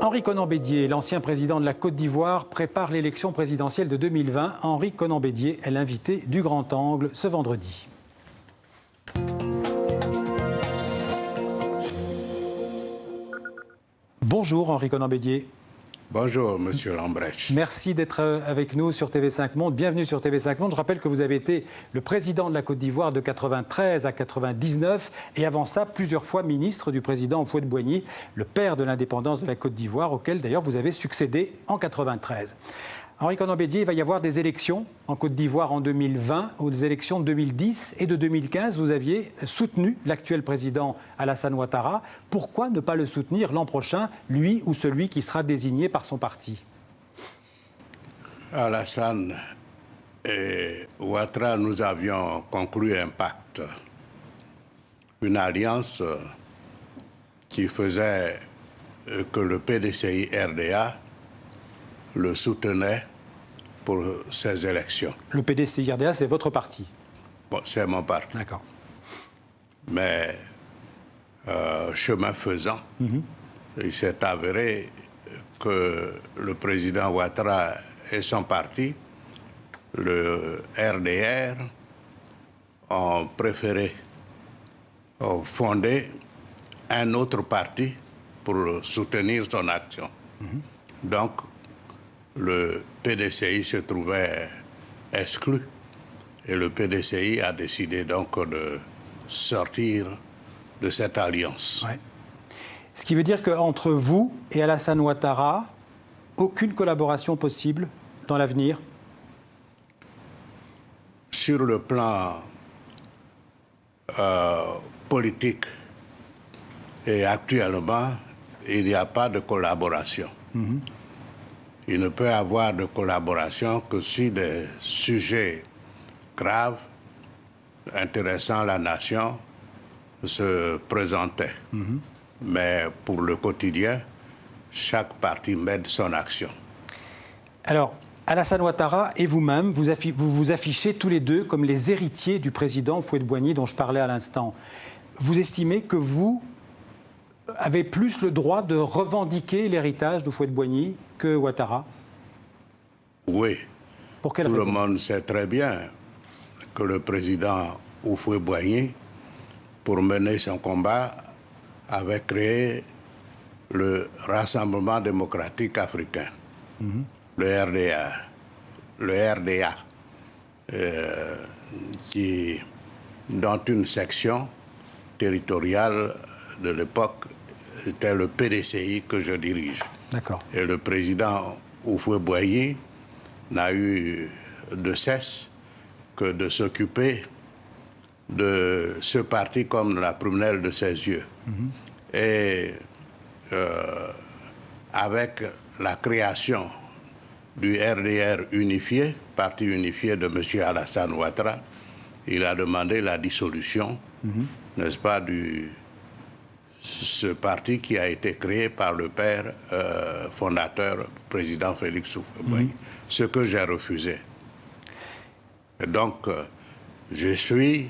Henri Konan Bédié, l'ancien président de la Côte d'Ivoire, prépare l'élection présidentielle de 2020. Henri Konan Bédié est l'invité du Grand Angle ce vendredi. Bonjour Henri Konan Bédié. Bonjour, Monsieur Lambrecht. Merci d'être avec nous sur TV5 Monde. Bienvenue sur TV5 Monde. Je rappelle que vous avez été le président de la Côte d'Ivoire de 93 à 99 et avant ça, plusieurs fois ministre du président Houphouët-Boigny, le père de l'indépendance de la Côte d'Ivoire, auquel d'ailleurs vous avez succédé en 93. Henri Konan Bédié, il va y avoir des élections en Côte d'Ivoire en 2020, aux élections de 2010 et de 2015. Vous aviez soutenu l'actuel président Alassane Ouattara. Pourquoi ne pas le soutenir l'an prochain, lui ou celui qui sera désigné par son parti? Alassane et Ouattara, nous avions conclu un pacte, une alliance qui faisait que le PDCI-RDA le soutenait pour ces élections. Le PDCI-RDA, c'est votre parti? Bon, c'est mon parti. D'accord. Mais chemin faisant, il s'est avéré que le président Ouattara et son parti, le RDR, ont préféré fonder un autre parti pour soutenir son action. Donc, le PDCI se trouvait exclu et le PDCI a décidé donc de sortir de cette alliance. Ouais. Ce qui veut dire qu'entre vous et Alassane Ouattara, aucune collaboration possible dans l'avenir? Sur le plan politique, et actuellement, il n'y a pas de collaboration. Il ne peut y avoir de collaboration que si des sujets graves, intéressant la nation, se présentaient. Mais pour le quotidien, chaque parti mène son action. Alors, Alassane Ouattara et vous-même, vous vous affichez tous les deux comme les héritiers du président Houphouët-Boigny dont je parlais à l'instant. Vous estimez que vous avez plus le droit de revendiquer l'héritage d'Houphouët-Boigny que Ouattara? Oui. Pour quelle Tout raison? le monde sait très bien que le président Houphouët-Boigny, pour mener son combat, avait créé le Rassemblement démocratique africain, le RDA, dont une section territoriale de l'époque était le PDCI que je dirige. D'accord. Et le président Houphouët-Boigny n'a eu de cesse que de s'occuper de ce parti comme la prunelle de ses yeux. Et avec la création du RDR unifié, parti unifié de M. Alassane Ouattara, il a demandé la dissolution, n'est-ce pas, ce parti qui a été créé par le père fondateur, président Félix Houphouët-Boigny, ce que j'ai refusé. Et donc, je suis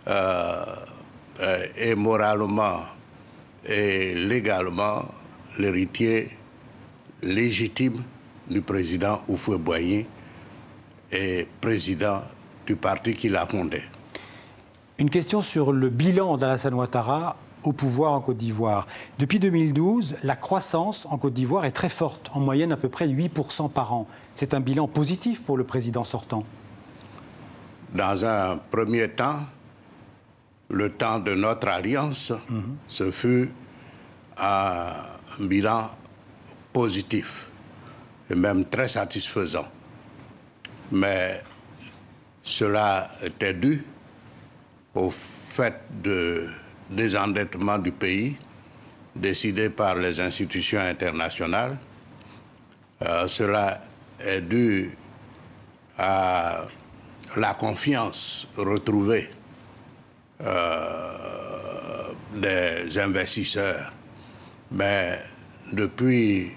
et moralement et légalement l'héritier légitime du président Houphouët-Boigny et président du parti qu'il a fondé. Une question sur le bilan d'Alassane Ouattara au pouvoir en Côte d'Ivoire. Depuis 2012, la croissance en Côte d'Ivoire est très forte, en moyenne à peu près 8% par an. C'est un bilan positif pour le président sortant? Dans un premier temps, le temps de notre alliance, ce fut un bilan positif et même très satisfaisant. Mais cela était dû au fait de désendettement du pays décidé par les institutions internationales. Cela est dû à la confiance retrouvée des investisseurs. Mais depuis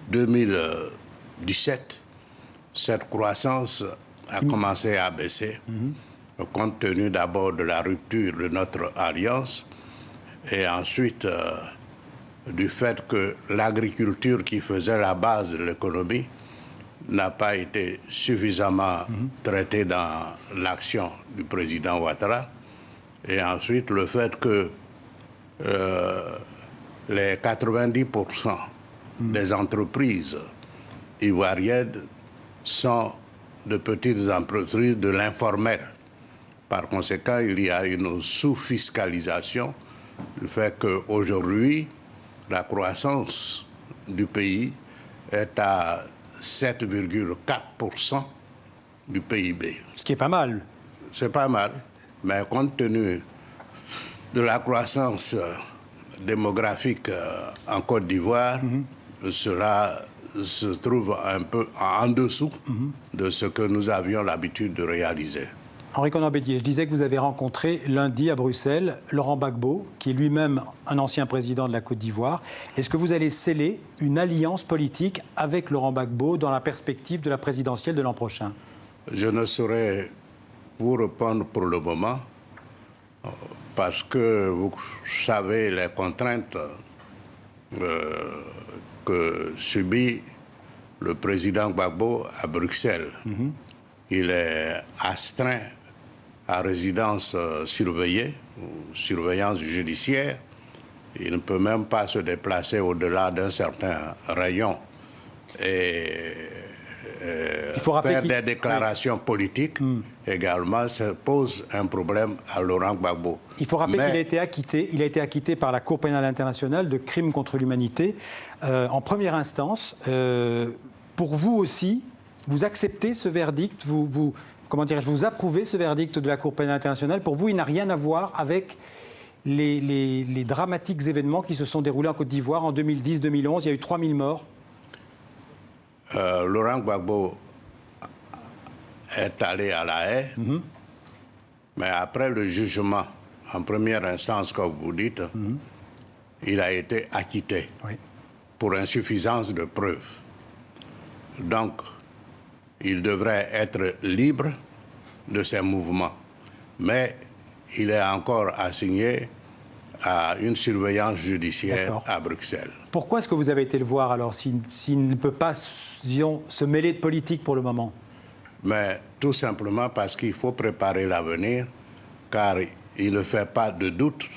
2017, cette croissance a commencé à baisser, compte tenu d'abord de la rupture de notre alliance et ensuite du fait que l'agriculture qui faisait la base de l'économie n'a pas été suffisamment traitée dans l'action du président Ouattara. Et ensuite, le fait que les 90% des entreprises ivoiriennes sont de petites entreprises de l'informel. Par conséquent, il y a une sous-fiscalisation du fait qu'aujourd'hui, la croissance du pays est à 7,4% du PIB. Ce qui est pas mal. C'est pas mal, mais compte tenu de la croissance démographique en Côte d'Ivoire, cela se trouve un peu en dessous de ce que nous avions l'habitude de réaliser. Henri Konan-Bédier, je disais que vous avez rencontré lundi à Bruxelles Laurent Gbagbo, qui est lui-même un ancien président de la Côte d'Ivoire. Est-ce que vous allez sceller une alliance politique avec Laurent Gbagbo dans la perspective de la présidentielle de l'an prochain? Je ne saurais vous répondre pour le moment, parce que vous savez les contraintes que subit le président Gbagbo à Bruxelles. Il est astreint à résidence surveillée, ou surveillance judiciaire. Il ne peut même pas se déplacer au-delà d'un certain rayon et faire des déclarations politiques également, ça pose un problème à Laurent Gbagbo. Il faut rappeler qu'il a été acquitté par la Cour pénale internationale de crimes contre l'humanité en première instance. Pour vous aussi, vous acceptez ce verdict, vous approuvez ce verdict de la Cour pénale internationale? Pour vous, il n'a rien à voir avec les dramatiques événements qui se sont déroulés en Côte d'Ivoire en 2010-2011. Il y a eu 3000 morts. Laurent Gbagbo est allé à La Haye, mais après le jugement en première instance, comme vous dites, il a été acquitté pour insuffisance de preuves. Donc, il devrait être libre de ses mouvements, mais il est encore assigné à une surveillance judiciaire à Bruxelles. Pourquoi est-ce que vous avez été le voir alors, s'il ne peut pas, disons, se mêler de politique pour le moment? Mais tout simplement parce qu'il faut préparer l'avenir, car il ne fait pas de doute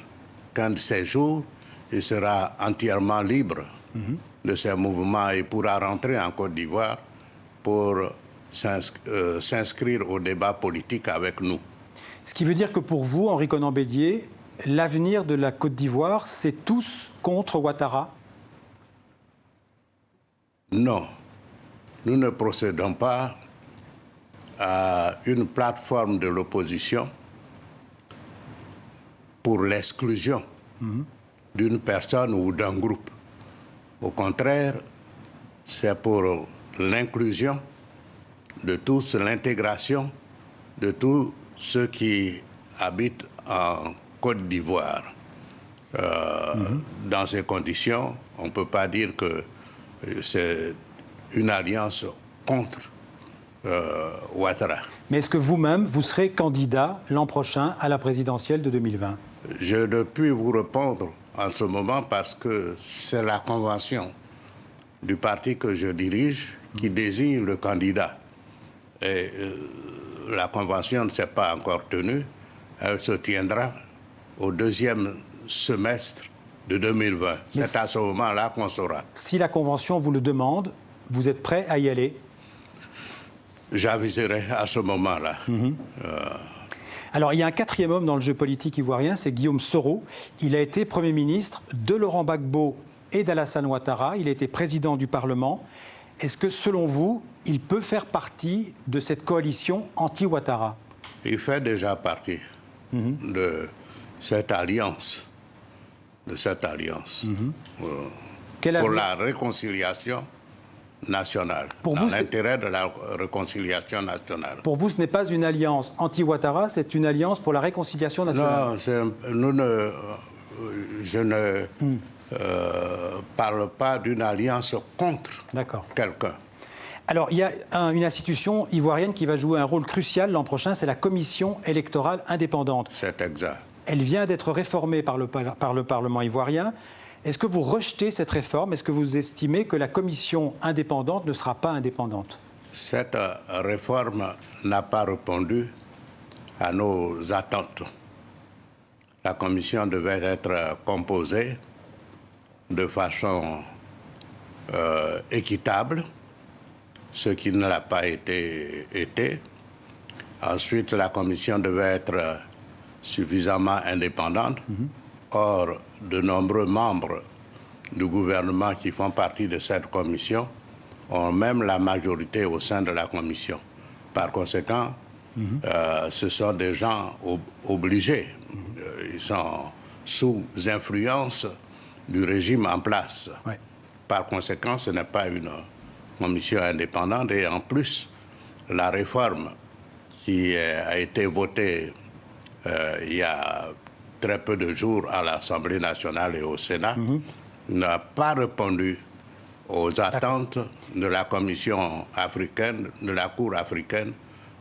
qu'un de ces jours, il sera entièrement libre de ses mouvements et pourra rentrer en Côte d'Ivoire pour s'inscrire au débat politique avec nous. Ce qui veut dire que pour vous, Henri Konan-Bédier, l'avenir de la Côte d'Ivoire, c'est tous contre Ouattara? Non, nous ne procédons pas à une plateforme de l'opposition pour l'exclusion d'une personne ou d'un groupe. Au contraire, c'est pour l'inclusion de tous, l'intégration de tous ceux qui habitent en Côte d'Ivoire. Dans ces conditions, on ne peut pas dire que c'est une alliance contre Ouattara. Mais est-ce que vous-même, vous serez candidat l'an prochain à la présidentielle de 2020? Je ne puis vous répondre en ce moment parce que c'est la convention du parti que je dirige qui désigne le candidat. Et la convention ne s'est pas encore tenue. Elle se tiendra au deuxième semestre de 2020. C'est à ce moment-là qu'on saura. Si la convention vous le demande, vous êtes prêt à y aller? J'aviserai à ce moment-là. Alors, il y a un quatrième homme dans le jeu politique ivoirien, c'est Guillaume Soro. Il a été Premier ministre de Laurent Gbagbo et d'Alassane Ouattara. Il a été président du Parlement. Est-ce que, selon vous, il peut faire partie de cette coalition anti-Ouattara? Il fait déjà partie de cette alliance. Pour la réconciliation nationale, dans l'intérêt de la réconciliation nationale. Pour vous, ce n'est pas une alliance anti-Ouattara, c'est une alliance pour la réconciliation nationale? Non, je ne parle pas d'une alliance contre quelqu'un. Alors, il y a une institution ivoirienne qui va jouer un rôle crucial l'an prochain, c'est la Commission électorale indépendante. C'est exact. Elle vient d'être réformée par le Parlement ivoirien. Est-ce que vous rejetez cette réforme? Est-ce que vous estimez que la commission indépendante ne sera pas indépendante? Cette réforme n'a pas répondu à nos attentes. La commission devait être composée de façon équitable, ce qui ne l'a pas été. Ensuite, la commission devait être suffisamment indépendante. Or, de nombreux membres du gouvernement qui font partie de cette commission ont même la majorité au sein de la commission. Par conséquent, ce sont des gens obligés. Ils sont sous influence du régime en place. Ouais. Par conséquent, ce n'est pas une commission indépendante. Et en plus, la réforme qui a été votée il y a très peu de jours à l'Assemblée nationale et au Sénat n'a pas répondu aux attentes de la Commission africaine, de la Cour africaine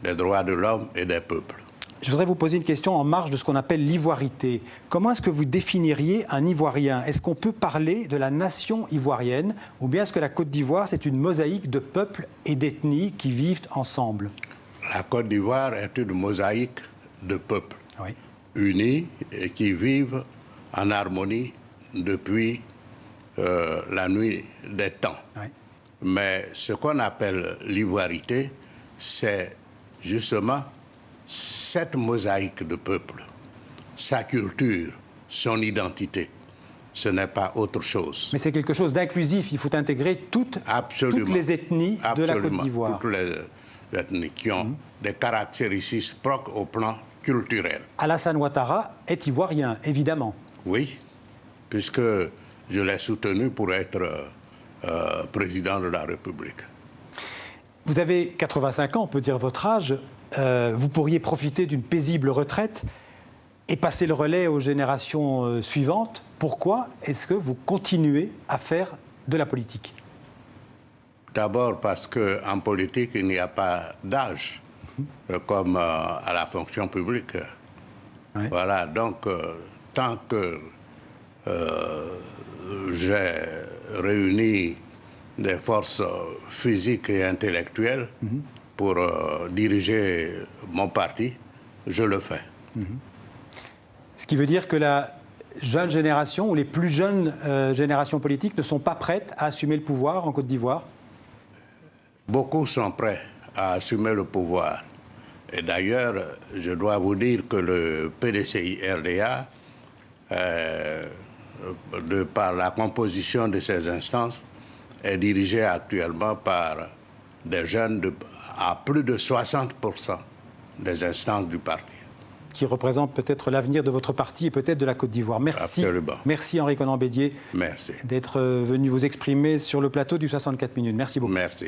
des droits de l'homme et des peuples. Je voudrais vous poser une question en marge de ce qu'on appelle l'ivoirité. Comment est-ce que vous définiriez un Ivoirien? Est-ce qu'on peut parler de la nation ivoirienne ou bien est-ce que la Côte d'Ivoire, c'est une mosaïque de peuples et d'ethnies qui vivent ensemble? La Côte d'Ivoire est une mosaïque de peuples Oui. unis et qui vivent en harmonie depuis la nuit des temps. Oui. Mais ce qu'on appelle l'ivoirité, c'est justement cette mosaïque de peuples, sa culture, son identité. Ce n'est pas autre chose. Mais c'est quelque chose d'inclusif. Il faut intégrer toutes les ethnies de la Côte d'Ivoire. Toutes les ethnies qui ont des caractéristiques propres au plan culturel. Alassane Ouattara est ivoirien, évidemment. Oui, puisque je l'ai soutenu pour être président de la République. Vous avez 85 ans, on peut dire votre âge. Vous pourriez profiter d'une paisible retraite et passer le relais aux générations suivantes. Pourquoi est-ce que vous continuez à faire de la politique? D'abord parce qu'en politique, il n'y a pas d'âge, comme à la fonction publique. Ouais. Voilà, donc tant que j'ai réuni des forces physiques et intellectuelles pour diriger mon parti, je le fais. Ce qui veut dire que la jeune génération ou les plus jeunes générations politiques ne sont pas prêtes à assumer le pouvoir en Côte d'Ivoire? Beaucoup sont prêts à assumer le pouvoir. Et d'ailleurs, je dois vous dire que le PDCI-RDA, par la composition de ces instances, est dirigé actuellement par des jeunes à plus de 60% des instances du parti. Qui représente peut-être l'avenir de votre parti et peut-être de la Côte d'Ivoire. Merci. Absolument. Merci Henri Konan Bédier Merci. d'être venu vous exprimer sur le plateau du 64 minutes. Merci beaucoup. Merci.